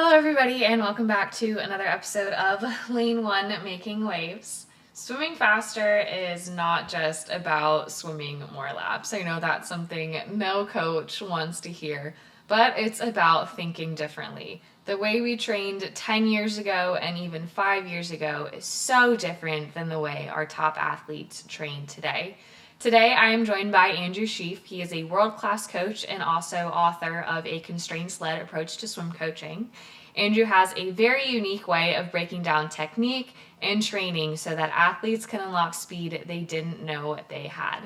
Hello, everybody, and welcome back to another episode of Lane One Making Waves. Swimming faster is not just about swimming more laps. I know that's something no coach wants to hear, but it's about thinking differently. The way we trained 10 years ago and even 5 years ago is so different than the way our top athletes train today. Today, I am joined by Andrew Sheaff. He is a world class coach and also author of A Constraints Led Approach to Swim Coaching. Andrew has a very unique way of breaking down technique and training so that athletes can unlock speed they didn't know they had.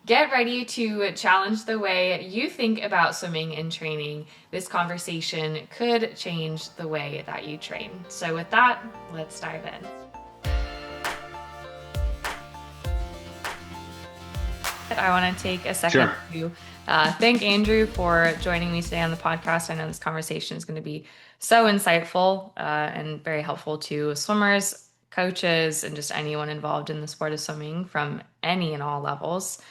Get ready to challenge the way you think about swimming and training. This conversation could change the way that you train. So, with that, let's dive in. I want to take a second Sure. to thank Andrew for joining me today on the podcast. I know this conversation is going to be so insightful and very helpful to swimmers, coaches, and just anyone involved in the sport of swimming from any and all levels.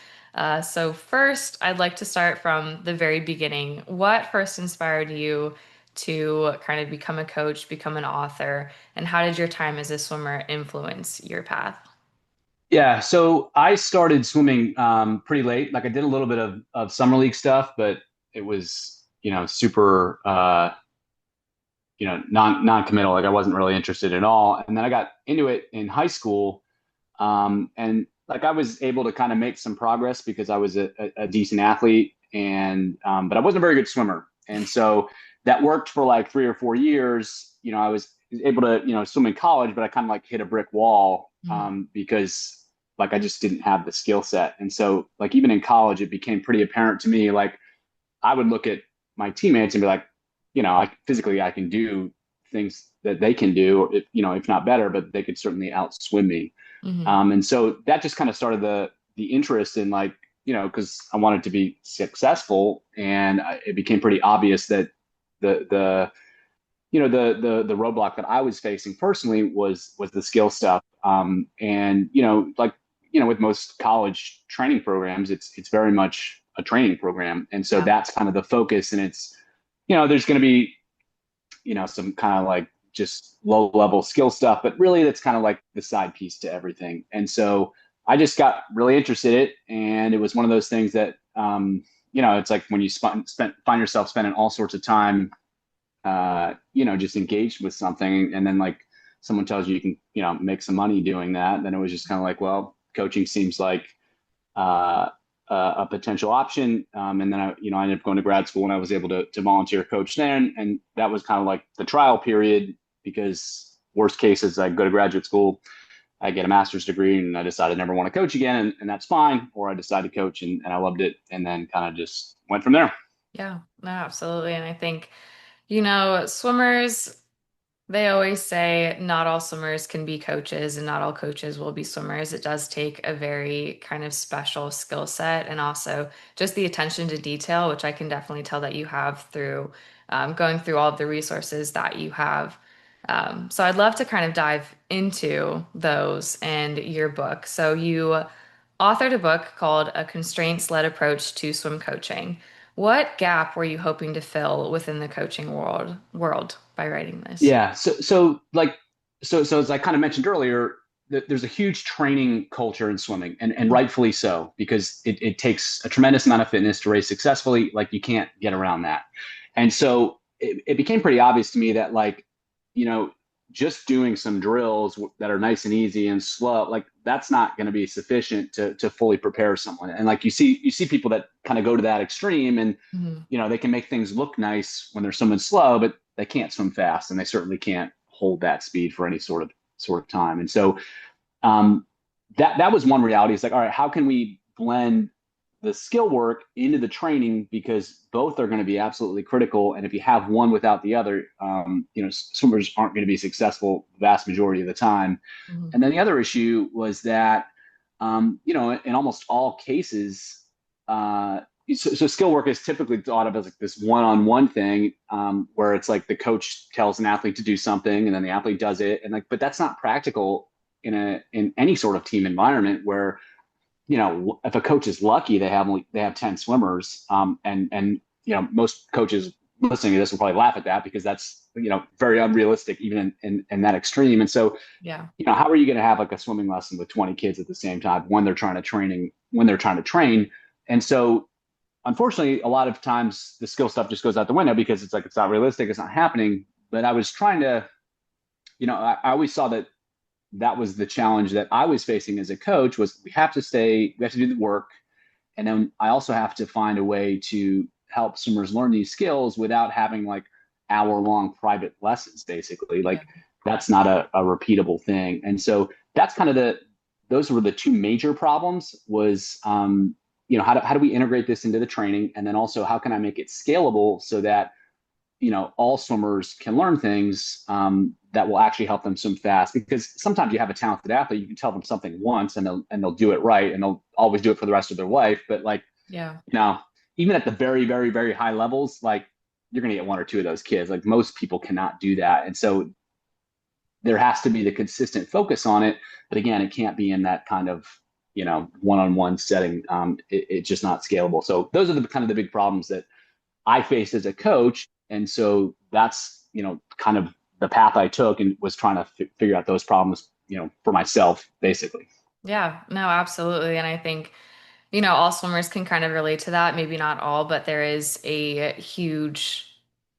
So, first, I'd like to start from the very beginning. What first inspired you to kind of become a coach, become an author, and how did your time as a swimmer influence your path? Yeah. So I started swimming pretty late. Like I did a little bit of summer league stuff, but it was, super, non-committal. Like I wasn't really interested at all. And then I got into it in high school. And like I was able to kind of make some progress because I was a decent athlete but I wasn't a very good swimmer. And so that worked for like 3 or 4 years. I was able to, swim in college, but I kind of like hit a brick wall Mm. because like I just didn't have the skill set. And so like even in college, it became pretty apparent to me, like I would look at my teammates and be like, physically I can do things that they can do, if not better, but they could certainly outswim me. Hmm. And so that just kind of started the interest in like, because I wanted to be successful, and it became pretty obvious that the the roadblock that I was facing personally was the skill stuff. And like with most college training programs, it's very much a training program, and so Yeah. that's kind of the focus. And it's there's going to be some kind of like just low level skill stuff, but really that's kind of like the side piece to everything. And so I just got really interested in it, and it was one of those things that it's like when you find yourself spending all sorts of time just engaged with something, and then like someone tells you you can make some money doing that, then it was just kind of like, well, coaching seems like uh, a potential option. And then I ended up going to grad school, and I was able to volunteer coach there, and that was kind of like the trial period, because worst case is I go to graduate school, I get a master's degree, and I decide I never want to coach again, and that's fine. Or I decide to coach, and I loved it, and then kind of just went from there. Yeah, no, absolutely. And I think, swimmers, they always say not all swimmers can be coaches and not all coaches will be swimmers. It does take a very kind of special skill set and also just the attention to detail, which I can definitely tell that you have through going through all of the resources that you have. So I'd love to kind of dive into those and your book. So you authored a book called A Constraints-Led Approach to Swim Coaching. What gap were you hoping to fill within the coaching world by writing this? Yeah. So as I kind of mentioned earlier, there's a huge training culture in swimming, and rightfully so, because it takes a tremendous amount of fitness to race successfully. Like you can't get around that. And so it became pretty obvious to me that like, you know, just doing some drills that are nice and easy and slow, like that's not going to be sufficient to fully prepare someone. And like you see people that kind of go to that extreme, and Mhm. they can make things look nice when they're swimming slow, but they can't swim fast, and they certainly can't hold that speed for any sort of time. And so um, that was one reality. It's like, all right, how can we blend the skill work into the training, because both are going to be absolutely critical. And if you have one without the other, swimmers aren't going to be successful the vast majority of the time. Mhm. And then the other issue was that, in almost all cases, so skill work is typically thought of as like this one-on-one thing, where it's like the coach tells an athlete to do something, and then the athlete does it, and like, but that's not practical in any sort of team environment where if a coach is lucky, they have 10 swimmers, and most coaches listening to this will probably laugh at that because that's, very unrealistic even in that extreme. And so, Yeah. how are you going to have like a swimming lesson with 20 kids at the same time when they're trying to train? And so unfortunately, a lot of times the skill stuff just goes out the window because it's like, it's not realistic. It's not happening. But I was trying to, I always saw that that was the challenge that I was facing as a coach was we have to do the work. And then I also have to find a way to help swimmers learn these skills without having like hour-long private lessons, basically. Yeah. Like that's not a repeatable thing. And so that's kind of those were the two major problems was, how do we integrate this into the training? And then also how can I make it scalable so that, all swimmers can learn things that will actually help them swim fast. Because sometimes you have a talented athlete, you can tell them something once and they'll do it right and they'll always do it for the rest of their life. But like, Yeah. even at the very, very, very high levels, like you're going to get one or two of those kids. Like most people cannot do that. And so there has to be the consistent focus on it. But again, it can't be in that kind of, one-on-one setting. It's just not scalable. So those are the kind of the big problems that I faced as a coach. And so that's, kind of the path I took and was trying to figure out those problems, for myself, basically. Yeah. No, absolutely. And I think, all swimmers can kind of relate to that. Maybe not all, but there is a huge,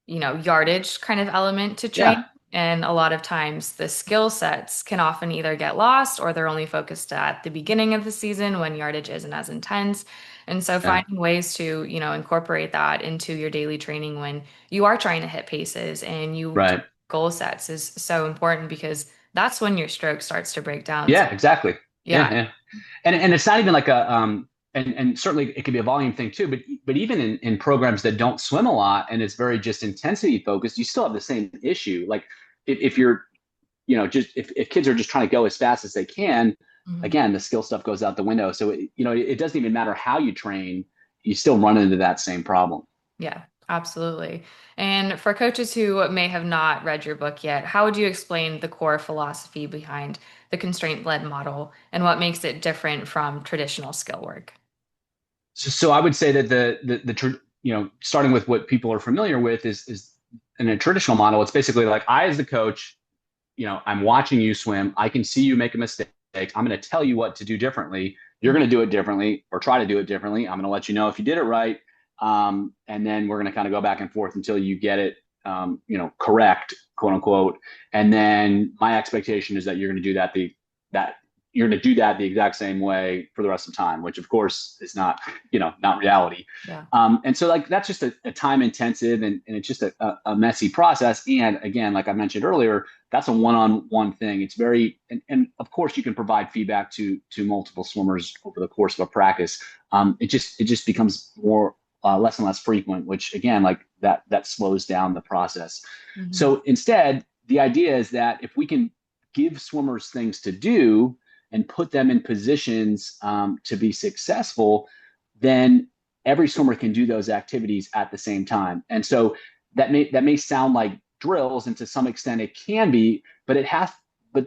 yardage kind of element to Yeah. training. And a lot of times the skill sets can often either get lost or they're only focused at the beginning of the season when yardage isn't as intense. And so Yeah. finding ways to, incorporate that into your daily training when you are trying to hit paces and you Right. goal sets is so important because that's when your stroke starts to break down. So Yeah, exactly. Yeah. yeah. Yeah. And it's not even like and certainly it could be a volume thing too, but even in programs that don't swim a lot and it's very just intensity focused, you still have the same issue. Like if you're, just if kids are just trying to go as fast as they can, Mhm. again, the skill stuff goes out the window. So it doesn't even matter how you train, you still run into that same problem. Yeah, absolutely. And for coaches who may have not read your book yet, how would you explain the core philosophy behind the constraint-led model and what makes it different from traditional skill work? So I would say that starting with what people are familiar with is in a traditional model, it's basically like I, as the coach, I'm watching you swim. I can see you make a mistake. I'm going to tell you what to do differently. You're Mhm. going to do it differently or try to do it differently. I'm going to let you know if you did it right. And then we're going to kind of go back and forth until you get it, correct, quote unquote. And then my expectation is that you're going to do that you're going to do that the exact same way for the rest of the time, which of course is not, not reality. Yeah. And so like that's just a time intensive and it's just a messy process. And again, like I mentioned earlier, that's a one-on-one thing. It's very, and of course you can provide feedback to multiple swimmers over the course of a practice. It just becomes more less and less frequent, which again, like that slows down the process. Mhm. So instead, the idea is that if we can give swimmers things to do and put them in positions to be successful, then every swimmer can do those activities at the same time. And so that may sound like drills, and to some extent it can be, but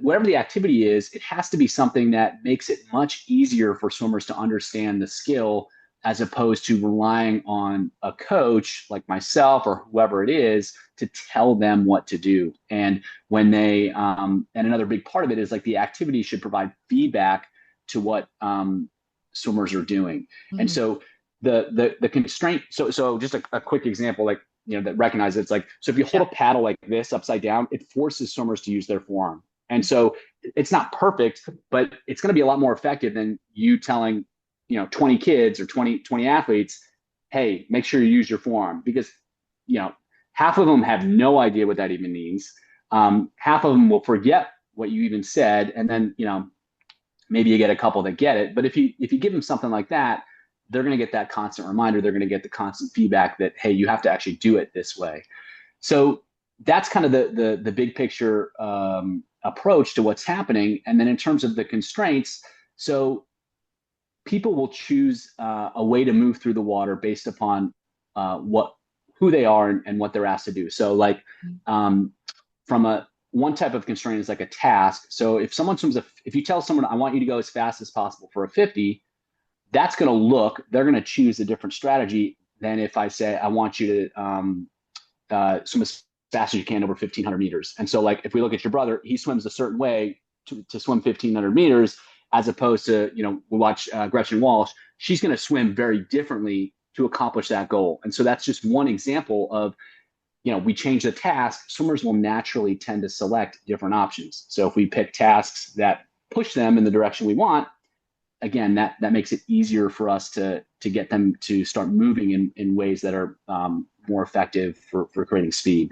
whatever the activity is, it has to be something that makes it much easier for swimmers to understand the skill as opposed to relying on a coach like myself or whoever it is to tell them what to do. And and another big part of it is like the activity should provide feedback to what swimmers are doing. And Mhm. so the constraint, so just a quick example, like, that recognizes it's like, so if you hold Yeah. a paddle like this upside down, it forces swimmers to use their forearm. And so it's not perfect, but it's going to be a lot more effective than you telling, 20 kids or 20 athletes, hey, make sure you use your forearm, because, you know, half of them have no idea what that even means. Half of them will forget what you even said. And then, maybe you get a couple that get it. But if you give them something like that, they're going to get that constant reminder. They're going to get the constant feedback that, hey, you have to actually do it this way. So that's kind of the big picture approach to what's happening. And then in terms of the constraints, so people will choose a way to move through the water based upon what who they are and what they're asked to do. So like um, from a one type of constraint is like a task. So if you tell someone, I want you to go as fast as possible for a 50, they're going to choose a different strategy than if I say, I want you to swim as fast as you can over 1,500 meters. And so, like, if we look at your brother, he swims a certain way to swim 1,500 meters, as opposed to, we watch Gretchen Walsh. She's going to swim very differently to accomplish that goal. And so that's just one example of, we change the task. Swimmers will naturally tend to select different options. So if we pick tasks that push them in the direction we want, again, that makes it easier for us to get them to start moving in ways that are more effective for creating speed.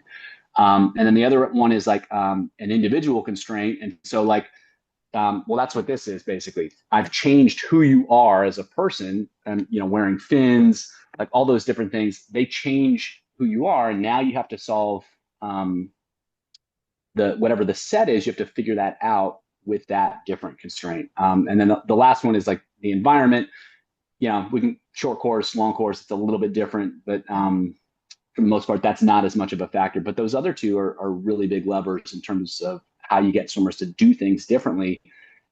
And then the other one is like an individual constraint. And so like, well, that's what this is basically. I've changed who you are as a person, and wearing fins, like all those different things, they change who you are, and now you have to solve the whatever the set is. You have to figure that out with that different constraint. And then the last one is like the environment. We can short course, long course, it's a little bit different, but for the most part, that's not as much of a factor. But those other two are really big levers in terms of how you get swimmers to do things differently.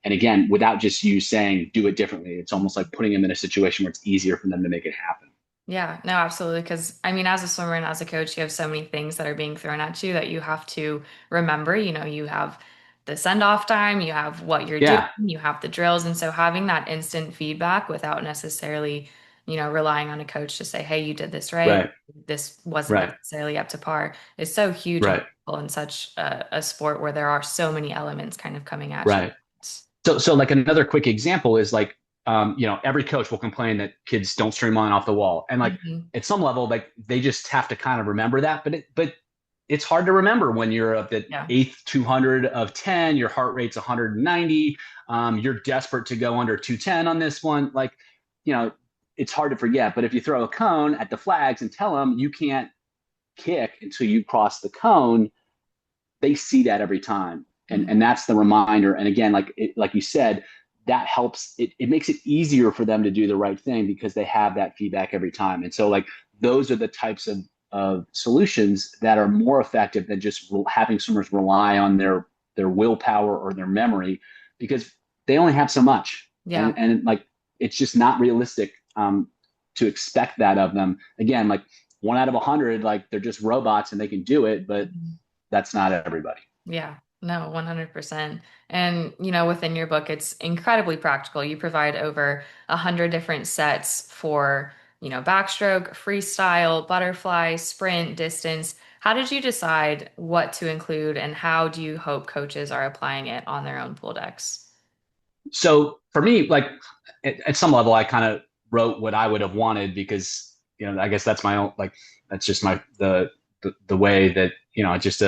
And again, without just you saying do it differently, it's almost like putting them in a situation where it's easier for them to make it happen. Yeah, no, absolutely. Because I mean, as a swimmer and as a coach, you have so many things that are being thrown at you that you have to remember. You have the send off time, you have what you're doing, Yeah, you have the drills. And so having that instant feedback without necessarily, relying on a coach to say, hey, you did this right, right, this wasn't right, necessarily up to par is so huge and right, helpful in such a sport where there are so many elements kind of coming at you. right. So like another quick example is like, every coach will complain that kids don't streamline off the wall, and like Mhm. at some level, like they just have to kind of remember that. But it's hard to remember when you're at the Yeah. eighth 200 of 10, your heart rate's 190, you're desperate to go under 210 on this one. Like, you know, it's hard to forget. But if you throw a cone at the flags and tell them you can't kick until you cross the cone, they see that every time, and Mhm. that's the reminder. And again, like you said, that helps. It makes it easier for them to do the right thing because they have that feedback every time. And so like those are the types of solutions that are more effective than just having swimmers rely on their willpower or their memory, because they only have so much. and Yeah. and like it's just not realistic to expect that of them. Again, like 1 out of 100, like they're just robots and they can do it, but Mhm. that's not everybody. Yeah, no, 100%. And, within your book, it's incredibly practical. You provide over 100 different sets for, backstroke, freestyle, butterfly, sprint, distance. How did you decide what to include, and how do you hope coaches are applying it on their own pool decks? So for me, like at some level, I kind of wrote what I would have wanted because, I guess that's my own, like, that's just the way that, just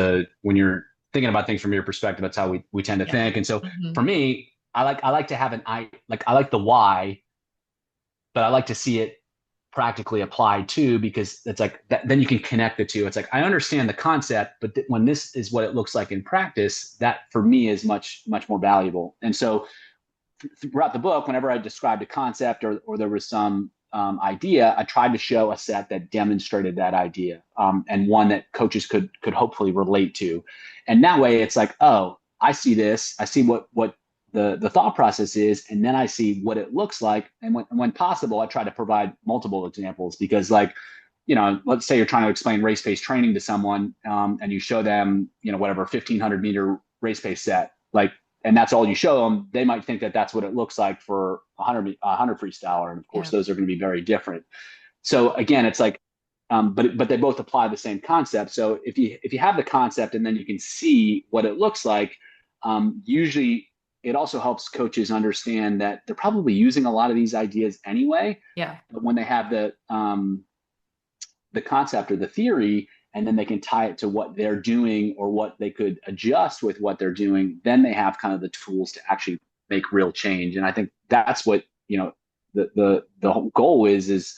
when you're thinking about things from your perspective, that's how we tend to Yeah. think. And so Hmm. for me, I like to have I like the why, but I like to see it practically applied too, because it's like that, then you can connect the two. It's like I understand the concept, but when this is what it looks like in practice, that for me is much more valuable. And so throughout the book, whenever I described a concept or there was some idea, I tried to show a set that demonstrated that idea, and one that coaches could hopefully relate to. And that way, it's like, oh, I see this, I see what the thought process is, and then I see what it looks like. And when possible, I try to provide multiple examples because, like, let's say you're trying to explain race pace training to someone, and you show them, whatever 1,500-meter race pace set, like, and that's all you show them, they might think that that's what it looks like for 100 freestyler. And of course, Yeah. those are going to be very different. So again, it's like, but they both apply the same concept. So if you have the concept and then you can see what it looks like, usually it also helps coaches understand that they're probably using a lot of these ideas anyway. Yeah. But when they have the concept or the theory, and then they can tie it to what they're doing or what they could adjust with what they're doing, then they have kind of the tools to actually make real change. And I think that's what, the whole goal is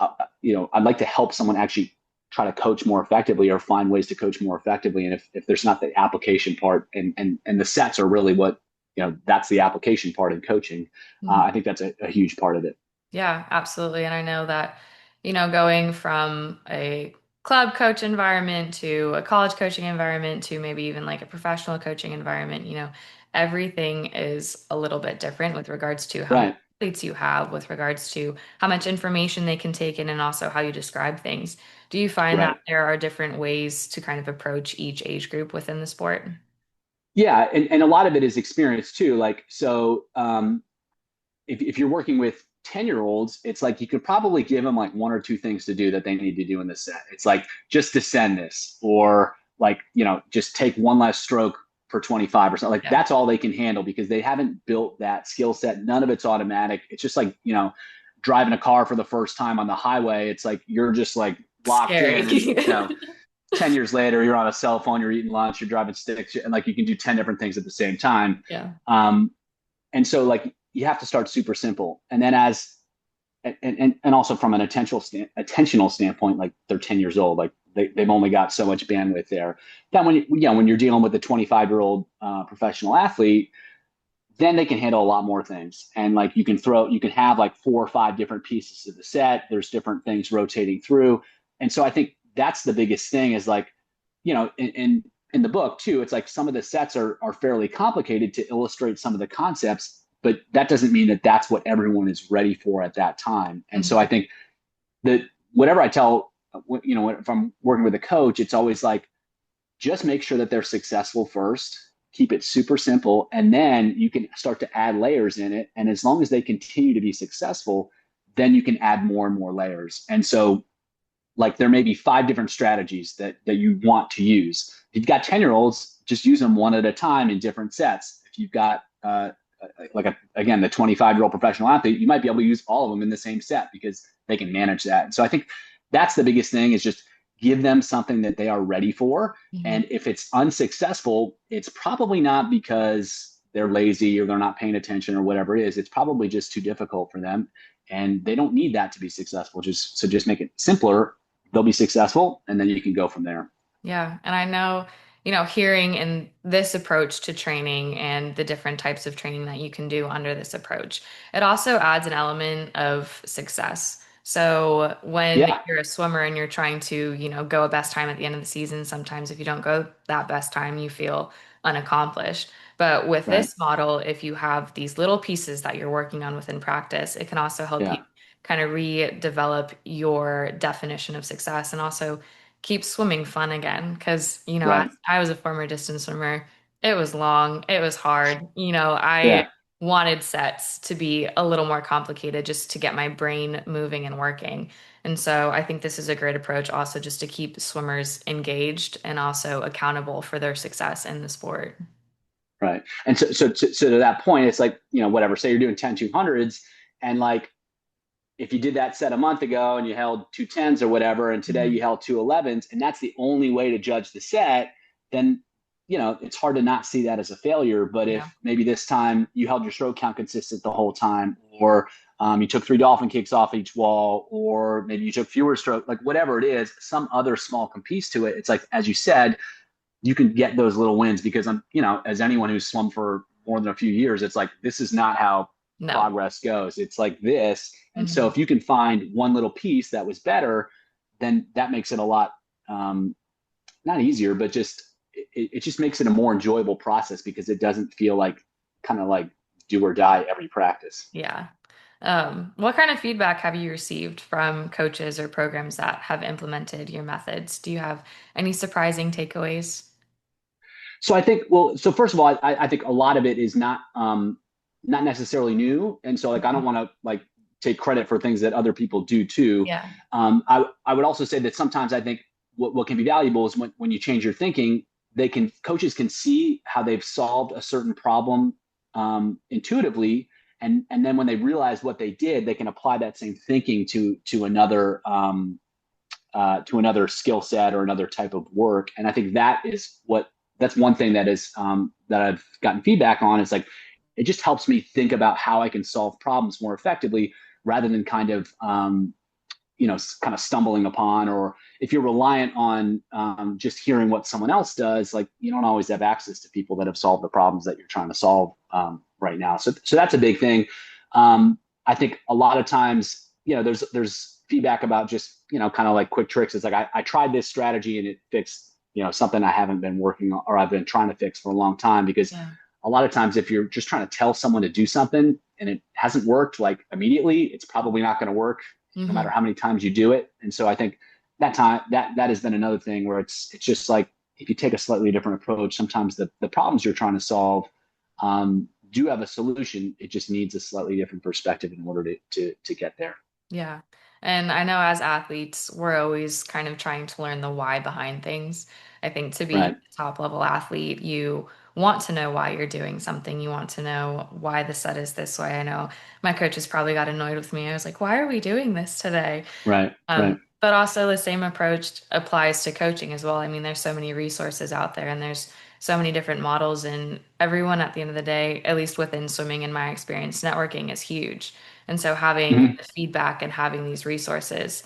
I'd like to help someone actually try to coach more effectively or find ways to coach more effectively. And if there's not the application part, and the sets are really what, that's the application part in coaching. Mhm. I think that's a huge part of it. Yeah, absolutely. And I know that, going from a club coach environment to a college coaching environment to maybe even like a professional coaching environment, everything is a little bit different with regards to how many Right. athletes you have with regards to how much information they can take in and also how you describe things. Do you find that Right. there are different ways to kind of approach each age group within the sport? Yeah, and a lot of it is experience too. Like, so if you're working with 10-year-olds, it's like you could probably give them like one or two things to do that they need to do in the set. It's like just descend this, or like, just take one less stroke for 25 or something. Like Yeah. that's all they can handle because they haven't built that skill set. None of it's automatic. It's just like, driving a car for the first time on the highway. It's like you're just like locked Scary. in, and 10 years later, you're on a cell phone, you're eating lunch, you're driving sticks, and like you can do 10 different things at the same time. Yeah. Um, and so like you have to start super simple. And then and also from an attentional standpoint, like they're 10 years old, like they've only got so much bandwidth there. Then when you're dealing with a 25-year-old professional athlete, then they can handle a lot more things. And like you can have like 4 or 5 different pieces of the set. There's different things rotating through. And so I think that's the biggest thing is like, in the book too, it's like some of the sets are fairly complicated to illustrate some of the concepts, but that doesn't mean that that's what everyone is ready for at that time. And so I Mhm. think that whatever I tell, if I'm working with a coach, it's always like, just make sure that they're successful first, keep it super simple, and then you can start to add layers in it. And as long as they continue to be successful, then you can add more and more layers. And so like there may be 5 different strategies that you want to use. If you've got 10-year-olds, just use them one at a time in different sets. If you've got again, the 25-year-old professional athlete, you might be able to use all of them in the same set because they can manage that. And so I think that's the biggest thing is just give them something that they are ready for. Mhm. And if it's unsuccessful, it's probably not because they're lazy or they're not paying attention or whatever it is. It's probably just too difficult for them. And they don't need that to be successful. Just make it simpler. They'll be successful, and then you can go from there. Yeah. And I know, hearing in this approach to training and the different types of training that you can do under this approach, it also adds an element of success. So when Yeah, you're a swimmer and you're trying to, go a best time at the end of the season, sometimes if you don't go that best time, you feel unaccomplished. But with right. this model, if you have these little pieces that you're working on within practice, it can also help you Yeah, kind of redevelop your definition of success and also keep swimming fun again. Because, as right. I was a former distance swimmer, it was long, it was hard. I Yeah, wanted sets to be a little more complicated just to get my brain moving and working. And so I think this is a great approach also just to keep swimmers engaged and also accountable for their success in the sport. right. And so to that point, it's like, whatever, say you're doing 10 200s, and like if you did that set a month ago and you held 2 10s or whatever, and today Mhm. you held 2 11s, and that's the only way to judge the set, then it's hard to not see that as a failure. But Yeah. if maybe this time you held your stroke count consistent the whole time, or you took 3 dolphin kicks off each wall, or maybe you took fewer stroke, like whatever it is, some other small piece to it. It's like, as you said, you can get those little wins because as anyone who's swum for more than a few years, it's like, this is not how No. progress goes. It's like this. And so Mhm. if you can find one little piece that was better, then that makes it a lot, um, not easier, but it just makes it a more enjoyable process because it doesn't feel like kind of like do or die every practice. Yeah. What kind of feedback have you received from coaches or programs that have implemented your methods? Do you have any surprising takeaways? So I think, well, so first of all, I think a lot of it is not necessarily new, and so like I don't Mhm. want to like take credit for things that other people do too. Yeah. I would also say that sometimes I think what can be valuable is when you change your thinking, coaches can see how they've solved a certain problem intuitively, and then when they realize what they did, they can apply that same thinking to another skill set or another type of work. And I think that's one thing that I've gotten feedback on. It's like it just helps me think about how I can solve problems more effectively rather than kind of stumbling upon, or if you're reliant on just hearing what someone else does, like you don't always have access to people that have solved the problems that you're trying to solve right now. So that's a big thing. I think a lot of times, there's feedback about just, kind of like quick tricks. It's like, I tried this strategy and it fixed, something I haven't been working on or I've been trying to fix for a long time because Yeah. a lot of times if you're just trying to tell someone to do something and it hasn't worked like immediately, it's probably not going to work no matter Hmm. how many times you do it. And so I think that has been another thing where it's just like if you take a slightly different approach, sometimes the problems you're trying to solve do have a solution. It just needs a slightly different perspective in order to get there. Yeah. And I know as athletes, we're always kind of trying to learn the why behind things. I think to be Right. a top level athlete, you want to know why you're doing something. You want to know why the set is this way. I know my coaches probably got annoyed with me. I was like, why are we doing this today? Right. Right. But also the same approach applies to coaching as well. I mean, there's so many resources out there and there's so many different models, and everyone at the end of the day, at least within swimming in my experience, networking is huge. And so having Mhm. the feedback and having these resources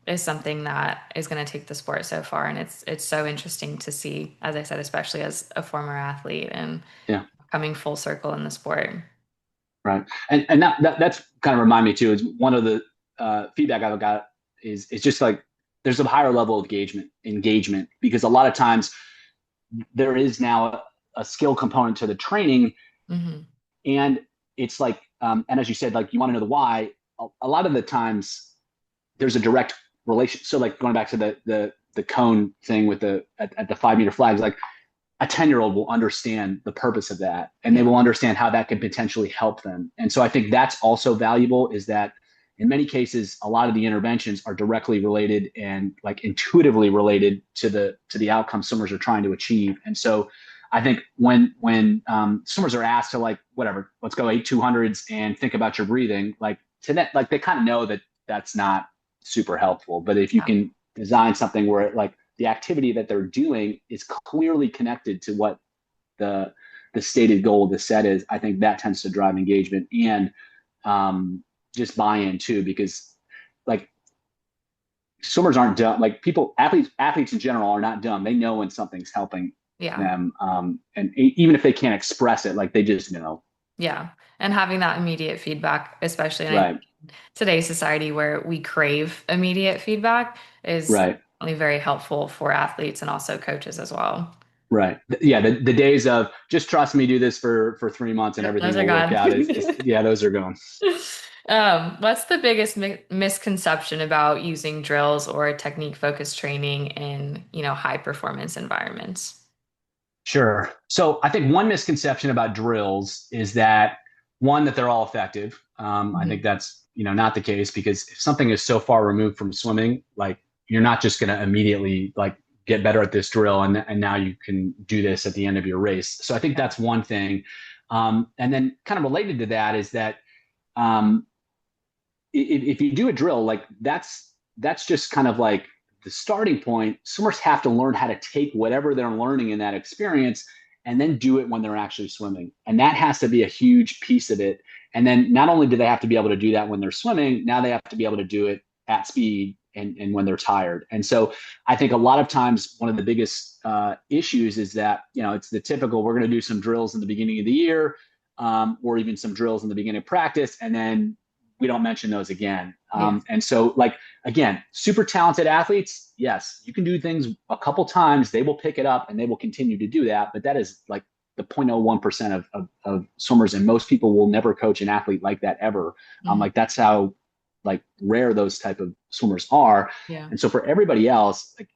is something that is going to take the sport so far. And it's so interesting to see, as I said, especially as a former athlete and Yeah. coming full circle in the sport. Right. And that's kind of remind me too, is one of the feedback I've got is just like there's a higher level of engagement because a lot of times there is now a skill component to the training. Hmm. And it's like, and as you said, like you want to know the why. A lot of the times there's a direct relation. So like going back to the cone thing with at the 5 meter flags, like a 10-year-old will understand the purpose of that and they Yeah. will understand how that can potentially help them. And so I think that's also valuable is that in many cases, a lot of the interventions are directly related and like intuitively related to the outcome swimmers are trying to achieve. And so I think when swimmers are asked to like whatever, let's go 8 200s and think about your breathing, like to that, like they kind of know that that's not super helpful. But if you Yeah. can design something where it, like the activity that they're doing is clearly connected to what the the stated goal of the set is, I think that tends to drive engagement and um, just buy-in too, because like swimmers aren't dumb. Like athletes in general are not dumb. They know when something's helping Yeah. them, and even if they can't express it, like they just know. Yeah. And having that immediate feedback, especially in Right, today's society where we crave immediate feedback, is right, really very helpful for athletes and also coaches as well. right. Yeah, the days of just trust me, do this for 3 months and Yep, those everything are will work gone. out is yeah, those are gone. What's the biggest misconception about using drills or technique focused training in, high performance environments? Sure. So I think one misconception about drills is that one, that they're all effective. I think Mhm. that's, not the case because if something is so far removed from swimming, like you're not just going to immediately like get better at this drill and now you can do this at the end of your race. So I think Yeah. that's one thing. And then kind of related to that is that um, if you do a drill, like that's just kind of like the starting point. Swimmers have to learn how to take whatever they're learning in that experience and then do it when they're actually swimming. And that has to be a huge piece of it. And then not only do they have to be able to do that when they're swimming, now they have to be able to do it at speed and when they're tired. And so I think a lot of times one of the biggest issues is that, it's the typical, we're going to do some drills in the beginning of the year or even some drills in the beginning of practice. And then we don't mention those again. Yeah. And so, like, again, super talented athletes, yes, you can do things a couple times, they will pick it up and they will continue to do that. But that is like the 0.01% of swimmers, and most people will never coach an athlete like that ever. Mhm. Like, that's how like rare those type of swimmers are. Yeah. And so, for everybody else, like,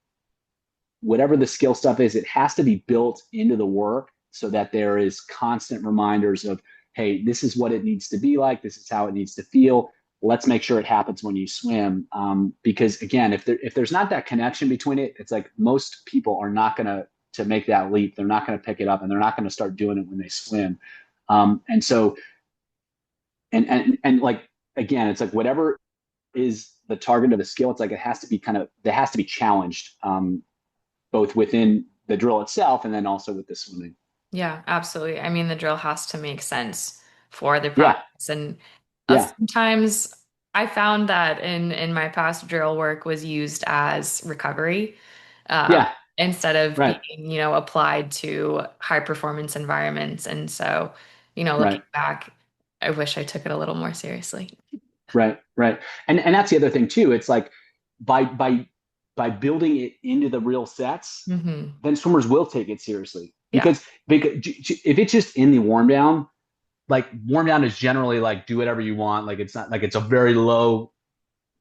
whatever the skill stuff is, it has to be built into the work so that there is constant reminders of, hey, this is what it needs to be like. This is how it needs to feel. Let's make sure it happens when you swim. Because again, if there's not that connection between it, it's like most people are not going to make that leap. They're not going to pick it up and they're not going to start doing it when they swim. And so, and like, again, it's like whatever is the target of the skill, it's like it has to be that has to be challenged. Both within the drill itself and then also with the swimming. Yeah, absolutely. I mean, the drill has to make sense for the Yeah, practice. And yeah, sometimes I found that in my past drill work was used as recovery um, yeah, instead of being, right, applied to high performance environments. And so, looking right, back, I wish I took it a little more seriously. right, right. And that's the other thing too. It's like by by by building it into the real sets, Hmm. then swimmers will take it seriously. Yeah. because if it's just in the warm down, like warm down is generally like do whatever you want. Like it's not like it's a very low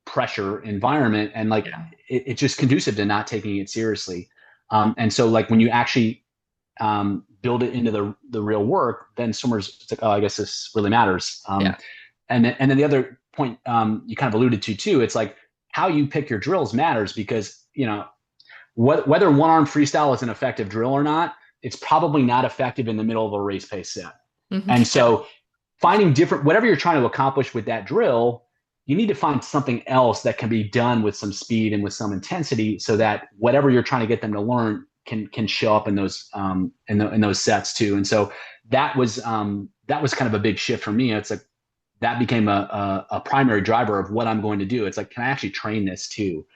pressure environment, and like Yeah. it's just conducive to not taking it seriously. And so like when you actually build it into the real work, then swimmers, it's like, oh, I guess this really matters. Yeah. And then the other point you kind of alluded to too, it's like how you pick your drills matters because whether one arm freestyle is an effective drill or not, it's probably not effective in the middle of a race pace set. And Yeah. so finding different, whatever you're trying to accomplish with that drill, you need to find something else that can be done with some speed and with some intensity so that whatever you're trying to get them to learn can show up in those in those sets too. And so that was kind of a big shift for me. It's like that became a primary driver of what I'm going to do. It's like, can I actually train this too?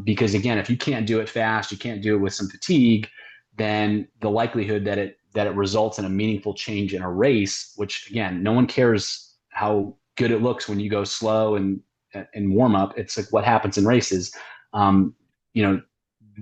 Because again, if you can't do it fast, you can't do it with some fatigue, then the likelihood that it results in a meaningful change in a race, which again, no one cares how good it looks when you go slow and warm up. It's like what happens in races. Um, you know,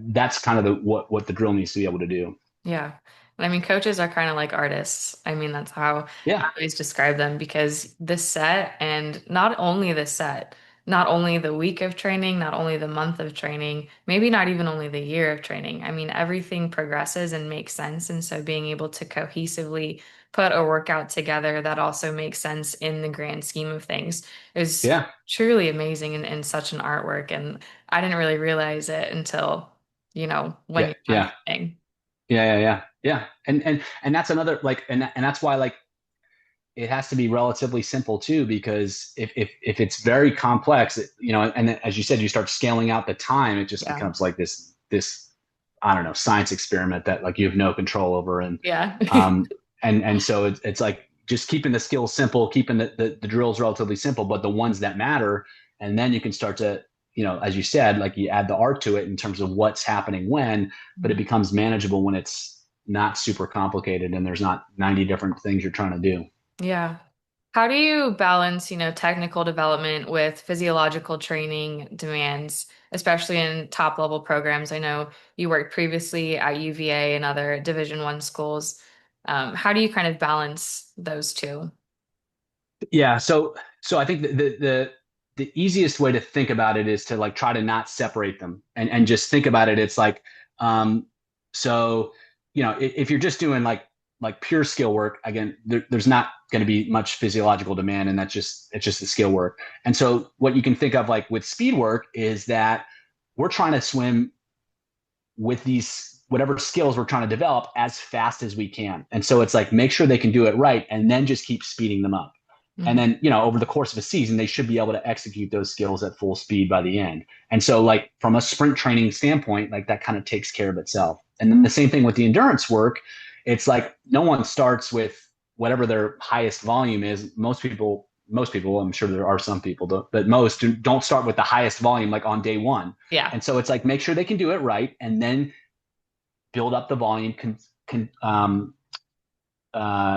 that's kind of what the drill needs to be able to do. Yeah. And I mean, coaches are kind of like artists. I mean, that's how I Yeah, always describe them because the set and not only the set, not only the week of training, not only the month of training, maybe not even only the year of training. I mean, everything progresses and makes sense. And so being able to cohesively put a workout together that also makes sense in the grand scheme of things is yeah, truly amazing and such an artwork. And I didn't really realize it until, when yeah, you're done yeah, training. yeah. And that's another like, and that's why like it has to be relatively simple too, because if it's very complex, and then, as you said, you start scaling out the time, it just Yeah. becomes like this I don't know, science experiment that like you have no control over, Yeah. um, and so it's like just keeping the skills simple, keeping the drills relatively simple, but the ones that matter, and then you can start to, as you said, like you add the art to it in terms of what's happening when, but it Mhm. becomes manageable when it's not super complicated and there's not 90 different things you're trying to do. Yeah. How do you balance, technical development with physiological training demands, especially in top level programs? I know you worked previously at UVA and other Division One schools. How do you kind of balance those two? Yeah, so I think the easiest way to think about it is to like try to not separate them and just think about it. It's like so if you're just doing like pure skill work, again, there's not going to be much physiological demand, and it's just the skill work. And so what you can think of like with speed work is that we're trying to swim with these whatever skills we're trying to develop as fast as we can. And so it's like make sure they can do it right and then just keep speeding them up. And Mhm. then, over the course of a season, they should be able to execute those skills at full speed by the end. And so, like, from a sprint training standpoint, like that kind of takes care of itself. And then the same thing with the endurance work. It's like no one starts with whatever their highest volume is. Most people, I'm sure there are some people, but most don't start with the highest volume like on day one. Yeah. And so it's like make sure they can do it right and then build up the volume,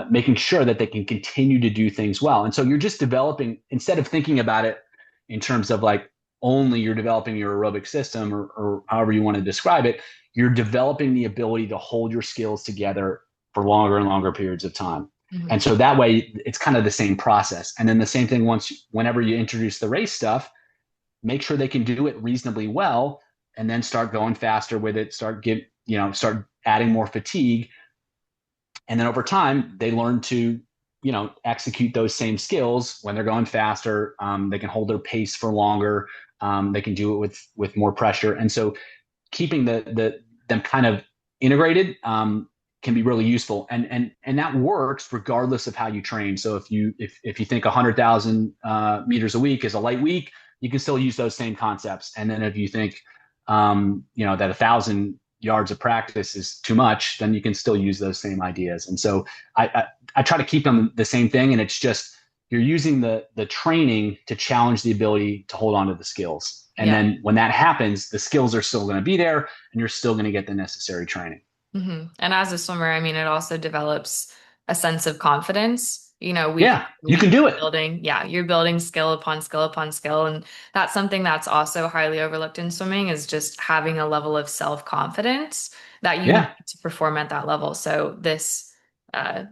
making sure that they can continue to do things well. And so you're just developing, instead of thinking about it in terms of like only you're developing your aerobic system or however you want to describe it, you're developing the ability to hold your skills together for longer and longer periods of time. Mhm. And so that way it's kind of the same process. And then the same thing whenever you introduce the race stuff, make sure they can do it reasonably well and then start going faster with it, start adding more fatigue, and then over time they learn to execute those same skills when they're going faster. They can hold their pace for longer. They can do it with more pressure, and so keeping them kind of integrated can be really useful, and that works regardless of how you train. So if you think 100,000 meters a week is a light week, you can still use those same concepts. And then if you think that 1,000 yards of practice is too much, then you can still use those same ideas. And so I try to keep them the same thing, and it's just you're using the training to challenge the ability to hold on to the skills. And Yeah. then when that happens, the skills are still going to be there and you're still going to get the necessary training. And as a swimmer, I mean, it also develops a sense of confidence week Yeah, after you can week, do you're it. building, yeah, you're building skill upon skill upon skill. And that's something that's also highly overlooked in swimming is just having a level of self-confidence that you need Yeah, to perform at that level. So this uh,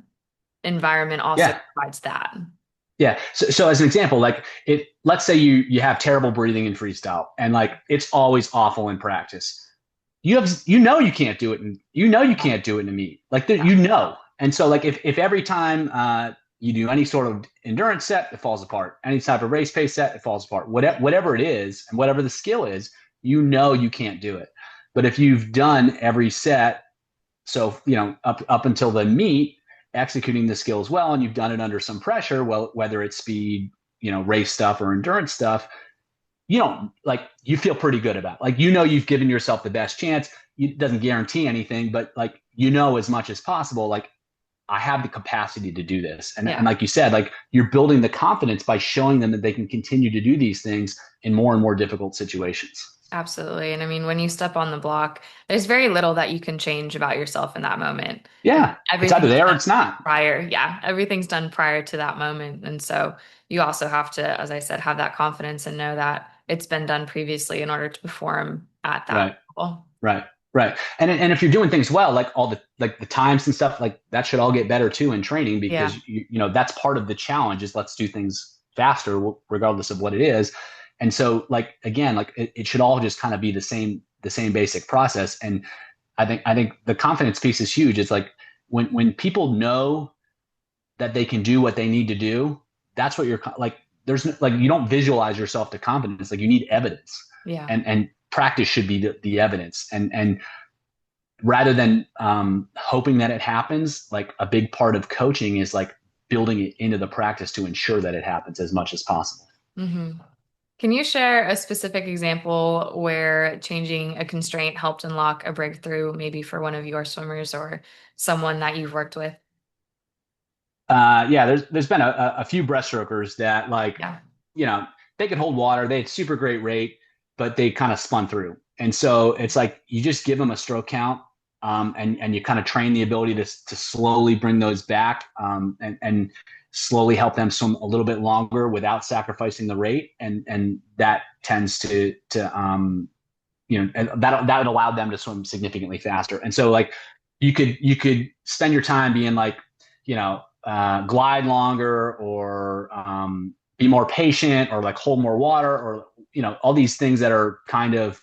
environment also yeah. provides that. Yeah. So as an example, like let's say you have terrible breathing in freestyle and like it's always awful in practice. You can't do it and you Yeah. can't do it in a meet. Like Yeah. and so like if every time you do any sort of endurance set, it falls apart. Any type of race pace set, it falls apart. Whatever it is and whatever the skill is, you can't do it. But if you've done every set, so up until the meet, executing the skills well, and you've done it under some pressure, well, whether it's speed, race stuff or endurance stuff, you don't like you feel pretty good about it. Like you've given yourself the best chance. It doesn't guarantee anything, but like as much as possible, like I have the capacity to do this. And Yeah. like you said, like you're building the confidence by showing them that they can continue to do these things in more and more difficult situations. Absolutely. And I mean, when you step on the block, there's very little that you can change about yourself in that moment. And Yeah, it's either everything's there or done it's not. prior. Yeah, everything's done prior to that moment. And so you also have to, as I said, have that confidence and know that it's been done previously in order to perform at that Right. level. Right. Right. And if you're doing things well, like all the times and stuff, like that should all get better too in training Yeah. because that's part of the challenge is let's do things faster regardless of what it is. And so like again, like it should all just kind of be the same basic process. And I think the confidence piece is huge. It's like when people know that they can do what they need to do, that's what you're like there's like you don't visualize yourself to confidence, like you need evidence. Yeah. And practice should be the evidence. And rather than hoping that it happens, like a big part of coaching is like building it into the practice to ensure that it happens as much as possible. hmm Can you share a specific example where changing a constraint helped unlock a breakthrough, maybe for one of your swimmers or someone that you've worked with? Yeah, there's been a few breaststrokers that like, Yeah. you know, they could hold water, they had super great rate, but they kind of spun through. And so it's like you just give them a stroke count, and you kind of train the ability to slowly bring those back, and slowly help them swim a little bit longer without sacrificing the rate, and that tends that would allow them to swim significantly faster. And so like you could spend your time being like, glide longer or be more patient or like hold more water or all these things that are kind of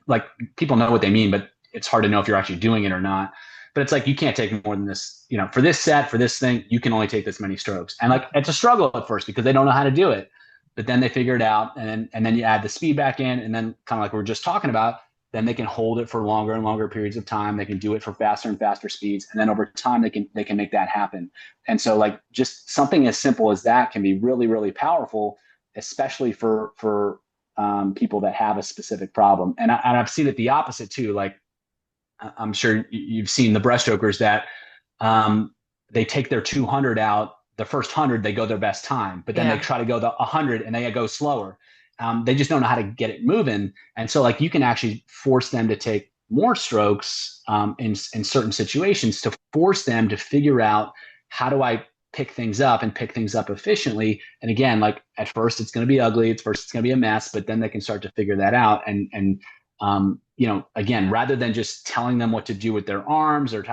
like people know what they mean, but it's hard to know if you're actually doing it or not. But it's like you can't take more than this, for this set, for this thing, you can only take this many strokes. And like it's a struggle at first because they don't know how to do it. But then they figure it out, and then you add the speed back in, and then kind of like we were just talking about, then they can hold it for longer and longer periods of time. They can do it for faster and faster speeds, and then over time they can make that happen. And so like just something as simple as that can be really really powerful, especially for people that have a specific problem. And I've seen it the opposite too. Like I'm sure you've seen the breaststrokers that they take their 200 out. The first 100, they go their best time, but then they Yeah. try to go the 100 and they go slower. They just don't know how to get it moving. And so like you can actually force them to take more strokes in certain situations to force them to figure out how do I pick things up and pick things up efficiently. And again, like at first it's going to be ugly. At first it's going to be a mess, but then they can start to figure that out. And again, rather than just telling them what to do with their arms or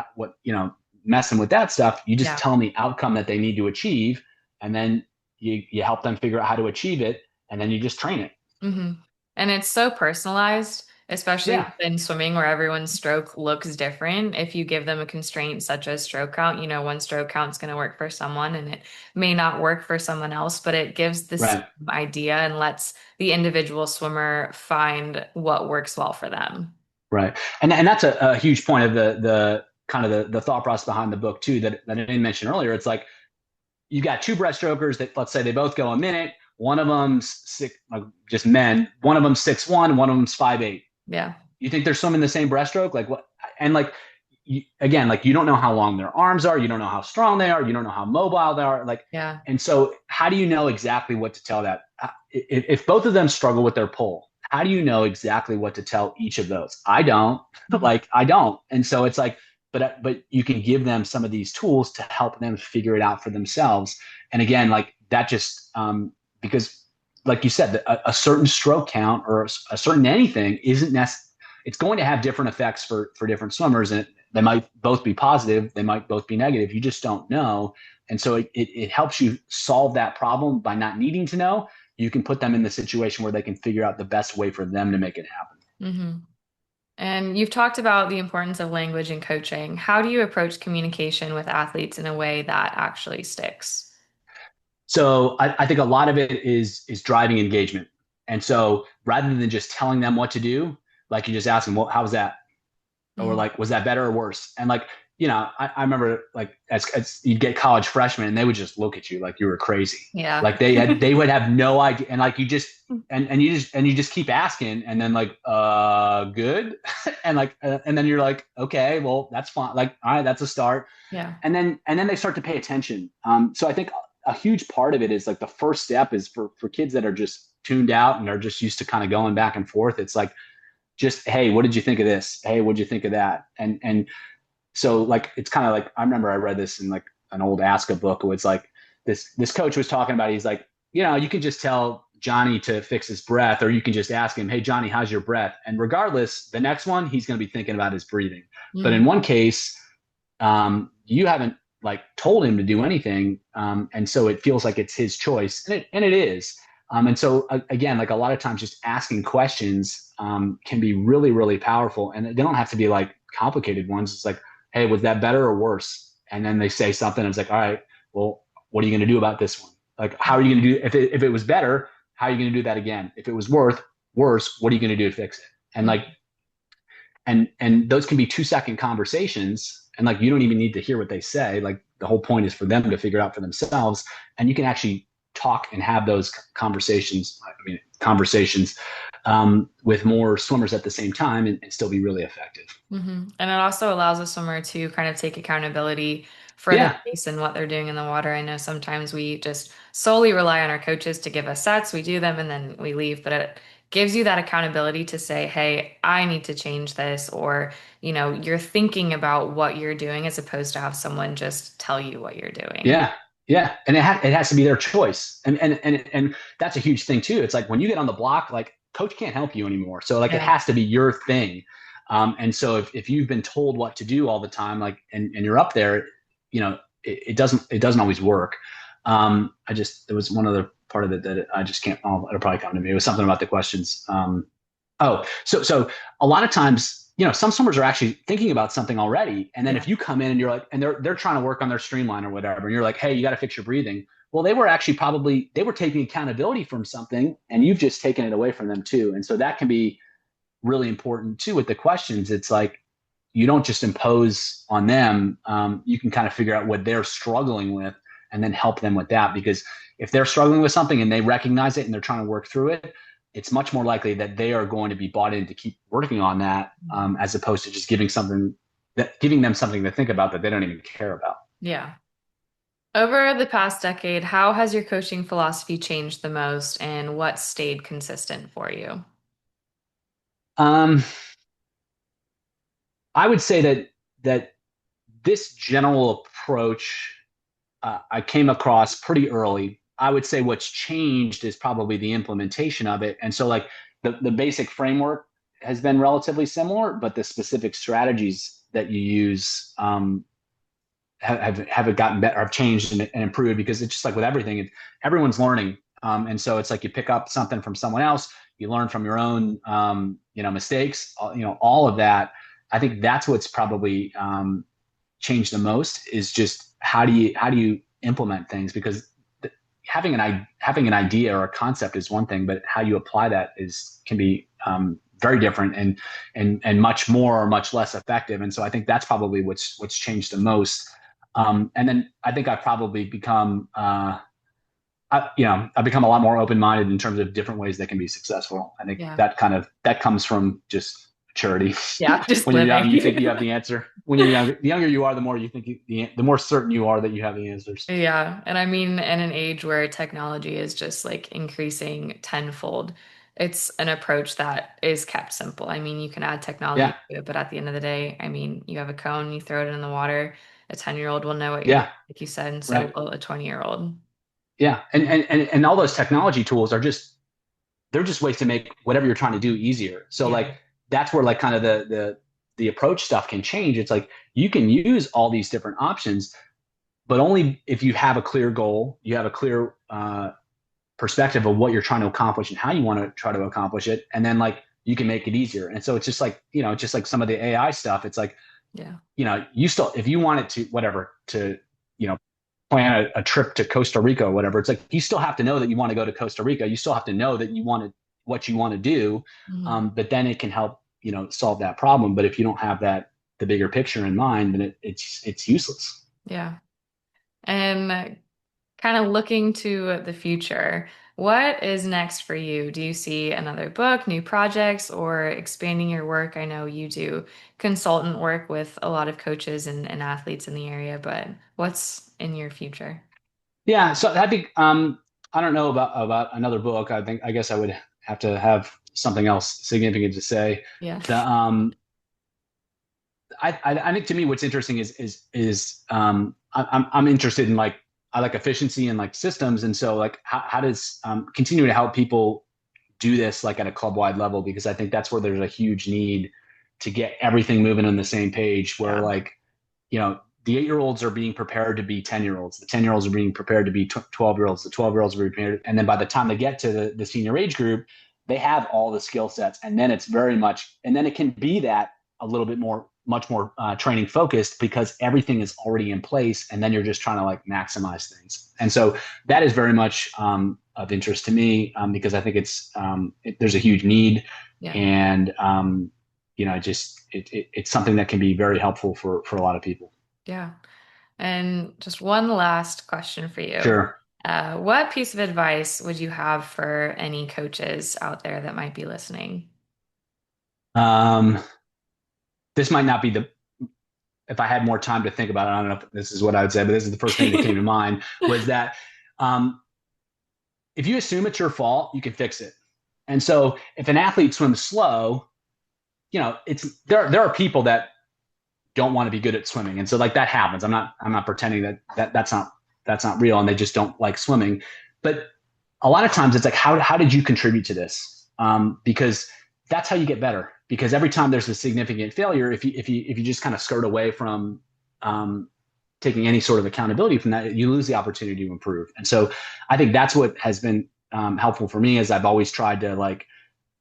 messing with that stuff, you just Yeah. tell them the outcome that they need to achieve, and then you help them figure out how to achieve it, and then you just train it. hmm And it's so personalized, especially Yeah, within swimming where everyone's stroke looks different. If you give them a constraint such as stroke count, one stroke count is going to work for someone and it may not work for someone else, but it gives the same right, idea and lets the individual swimmer find what works well for them. right. And that's a huge point of the kind of the thought process behind the book too that I didn't mention earlier. It's like you got two breaststrokers that, let's say, they both go a minute. One of them's six, just men. One of them's 6'1", one of them's 5'8". Yeah. You think they're swimming the same breaststroke? Like what? And like again, like you don't know how long their arms are, you don't know how strong they are, you don't know how mobile they are. Like, Yeah. and so how do you know exactly what to tell that? If both of them struggle with their pull, how do you know exactly what to tell each of those? I don't. Mhm. Like I don't. And so it's like but you can give them some of these tools to help them figure it out for themselves. And again, like that just because like you said, a certain stroke count or a certain anything isn't necessary. It's going to have different effects for different swimmers, and they might both be positive, they might both be negative. You just don't know. And so it helps you solve that problem by not needing to know. You can put them in the situation where they can figure out the best way for them to make it happen. Hmm. And you've talked about the importance of language in coaching. How do you approach communication with athletes in a way that actually sticks? So I think a lot of it is driving engagement. And so rather than just telling them what to do, like you just ask them, well, how was that? Or Mm. like, was that better or worse? And like, I remember like as you'd get college freshmen and they would just look at you like you were crazy. Yeah. Like they would have no idea. And like and you just keep asking and then like, good. And like, and then you're like, okay, well, that's fine. Like, all right, that's a start. Yeah. And then they start to pay attention. So I think a huge part of it is like the first step is for kids that are just tuned out and are just used to kind of going back and forth. It's like, just, hey, what did you think of this? Hey, what did you think of that? And so like it's kind of like I remember I read this in like an old Aska book. It was like this coach was talking about. He's like, you can just tell Johnny to fix his breath, or you can just ask him, hey Johnny, how's your breath? And regardless, the next one he's going to be thinking about his breathing. But Mm. in one case, you haven't like told him to do anything, and so it feels like it's his choice, and it is. And so again, like a lot of times, just asking questions can be really, really powerful, and they don't have to be like complicated ones. It's like, hey, was that better or worse? And then they say something, and it's like, all right, well, what are you going to do about this one? Like, how are you going to do if it was better? How are you going to do that again? If it was worse, what are you going to do to fix it? And Mm. like, and those can be 2-second conversations, and like you don't even need to hear what they say. Like the whole point is for them to figure it out for themselves, and you can actually talk and have those conversations with more swimmers at the same time, and still be really effective. Hmm. And it also allows a swimmer to kind of take accountability for their Yeah, pace and what they're doing in the water. I know sometimes we just solely rely on our coaches to give us sets, we do them, and then we leave. But it gives you that accountability to say, hey, I need to change this, or, you're thinking about what you're doing as opposed to have someone just tell you what you're doing. yeah, yeah. And it has to be their choice, and that's a huge thing too. It's like when you get on the block, like coach can't help you anymore, so like it Yeah. has to be your thing. And so if you've been told what to do all the time, like and you're up there, it doesn't always work. There was one other part of it that I just can't. Oh, it'll probably come to me. It was something about the questions. So a lot of times, some swimmers are actually thinking about something already, and then Yeah. if you come in and you're like, and they're trying to work on their streamline or whatever, and you're like, hey, you got to fix your breathing. Well, they were actually they were taking accountability from something, and you've just taken it away from them too. And so that can be really important too with the questions. It's like you don't just impose on them. You can kind of figure out what they're struggling with and then help them with that. Because if they're struggling with something and they recognize it and they're trying to work through it, it's much more likely that they are going to be bought in to keep working on that, as opposed to just giving them something to think about that they don't even care about. Yeah. Over the past decade, how has your coaching philosophy changed the most and what stayed consistent for you? Um, I would say that this general approach I came across pretty early. I would say what's changed is probably the implementation of it. And so, like the basic framework has been relatively similar, but the specific strategies that you use have gotten better, have changed and improved, because it's just like with everything, everyone's learning. And so it's like you pick up something from someone else, you learn from your own, mistakes, all of that. I think that's what's probably changed the most is just how do you implement things, because having an idea or a concept is one thing, but how you apply that can be very different and much less effective. And so I think that's probably what's changed the most. And then I think I've probably become I've become a lot more open-minded in terms of different ways that can be successful. I think Yeah. that comes from just maturity. Yeah, just When you're young, you think living. you have the answer. When you're young, the younger you are, the more you think the more certain you are that you have the answers. Yeah. And I mean, in an age where technology is just like increasing tenfold, it's an approach that is kept simple. I mean, you can add technology Yeah. to it, but at the end of the day, I mean, you have a cone, you throw it in the water, a 10-year-old will know what you're doing, Yeah. like you said, and so Right. will a 20-year-old. Yeah. And all those technology tools are just, they're just ways to make whatever you're trying to do easier. So Yeah. like that's where like kind of the approach stuff can change. It's like you can use all these different options, but only if you have a clear goal, you have a clear perspective of what you're trying to accomplish and how you want to try to accomplish it, and then like you can make it easier. And so it's just like, just like some of the AI stuff. It's like, Yeah. you still, if you wanted to whatever to you know plan a trip to Costa Rica or whatever, it's like you still have to know that you want to go to Costa Rica. You still have to know that you want to what you want to do, Mhm. but then it can help solve that problem. But if you don't have that the bigger picture in mind, then it's useless. Yeah. And kind of looking to the future, what is next for you? Do you see another book, new projects, or expanding your work? I know you do consultant work with a lot of coaches and athletes in the area, but what's in your future? Yeah, so I think I don't know about another book. I guess I would have to have something else significant to say. Yeah. The I think to me what's interesting is I'm interested in like I like efficiency and like systems, and so like how does continue to help people do this like at a club wide level, because I think that's where there's a huge need to get everything moving on the same page, where Yeah. like the 8-year-olds are being prepared to be 10-year-olds. The 10-year-olds are being prepared to be 12-year-olds. The 12-year-olds are being prepared. And then by the time they get to the senior age group, they have all the skill sets. And then it's very much, and then it can be that a little bit more, much more training focused, because everything is already in place. And then you're just trying to like maximize things. And so that is very much of interest to me, because I think there's a huge need. Yeah. And, it's something that can be very helpful for a lot of people. Yeah. And just one last question for you. Sure. What piece of advice would you have for any coaches out there that might be listening? Um, this might not be if I had more time to think about it, I don't know if this is what I would say, but this is the first thing that came to mind was that um, if you assume it's your fault, you can fix it. And so if an athlete swims slow, there are people that don't want to be good at swimming. And so like that happens. I'm not pretending that's not real and they just don't like swimming. But a lot of times it's like, how did you contribute to this? Because that's how you get better. Because every time there's a significant failure, if you just kind of skirt away from um, taking any sort of accountability from that, you lose the opportunity to improve. And so I think that's what has been helpful for me, is I've always tried to like,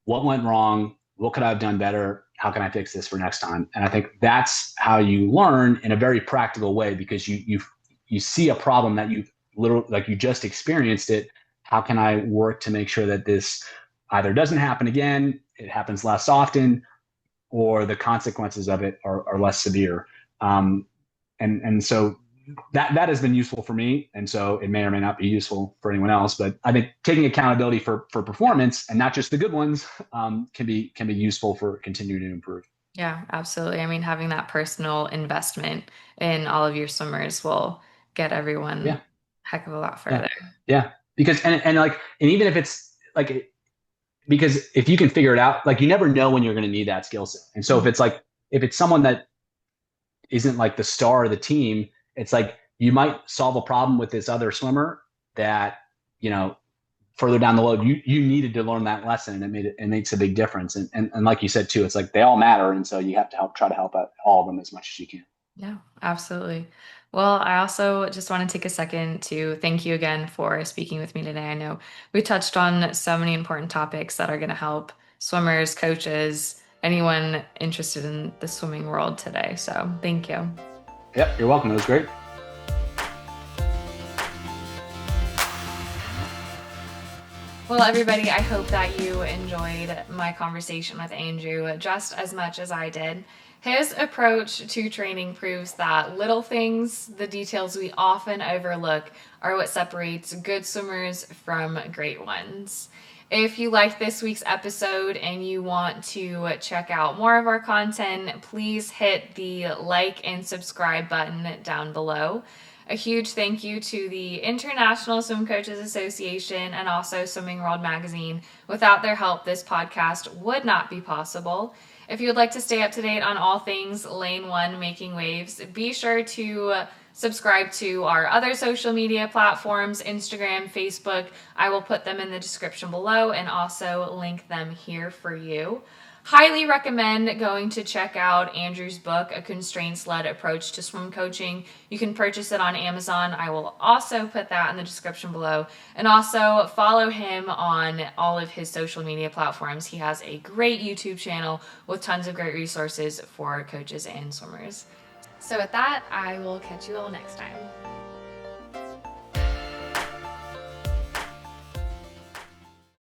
what went wrong? What could I have done better? How can I fix this for next time? And I think that's how you learn in a very practical way, because you see a problem that you literally, like, you just experienced it. How can I work to make sure that this either doesn't happen again, it happens less often, or the consequences of it are less severe? Um, and so that has been useful for me, and so it may or may not be useful for anyone else. But I think taking accountability for performance, and not just the good ones, can be useful for continuing to improve. Yeah, absolutely. I mean, having that personal investment in all of your swimmers will get everyone Yeah, a heck of a lot yeah, further. yeah. Because and even if it's like, because if you can figure it out, like, you never know when you're going to need that skill set. And so Mhm. if it's someone that isn't like the star of the team, it's like you might solve a problem with this other swimmer that you know further down the road you needed to learn that lesson, and it makes a big difference. And like you said too, it's like they all matter, and so you have to try to help out all of them as much as you can. Yeah, absolutely. Well, I also just want to take a second to thank you again for speaking with me today. I know we touched on so many important topics that are going to help swimmers, coaches, anyone interested in the swimming world today. So thank you. Yep, you're welcome. It was great. Well, everybody, I hope that you enjoyed my conversation with Andrew just as much as I did. His approach to training proves that little things, the details we often overlook, are what separates good swimmers from great ones. If you liked this week's episode and you want to check out more of our content, please hit the like and subscribe button down below. A huge thank you to the International Swim Coaches Association and also Swimming World Magazine. Without their help, this podcast would not be possible. If you would like to stay up to date on all things Lane 1 Making Waves, be sure to subscribe to our other social media platforms, Instagram, Facebook. I will put them in the description below and also link them here for you. Highly recommend going to check out Andrew's book, A Constraints-Led Approach to Swim Coaching. You can purchase it on Amazon. I will also put that in the description below. And also follow him on all of his social media platforms. He has a great YouTube channel with tons of great resources for coaches and swimmers. So with that, I will catch you all next time.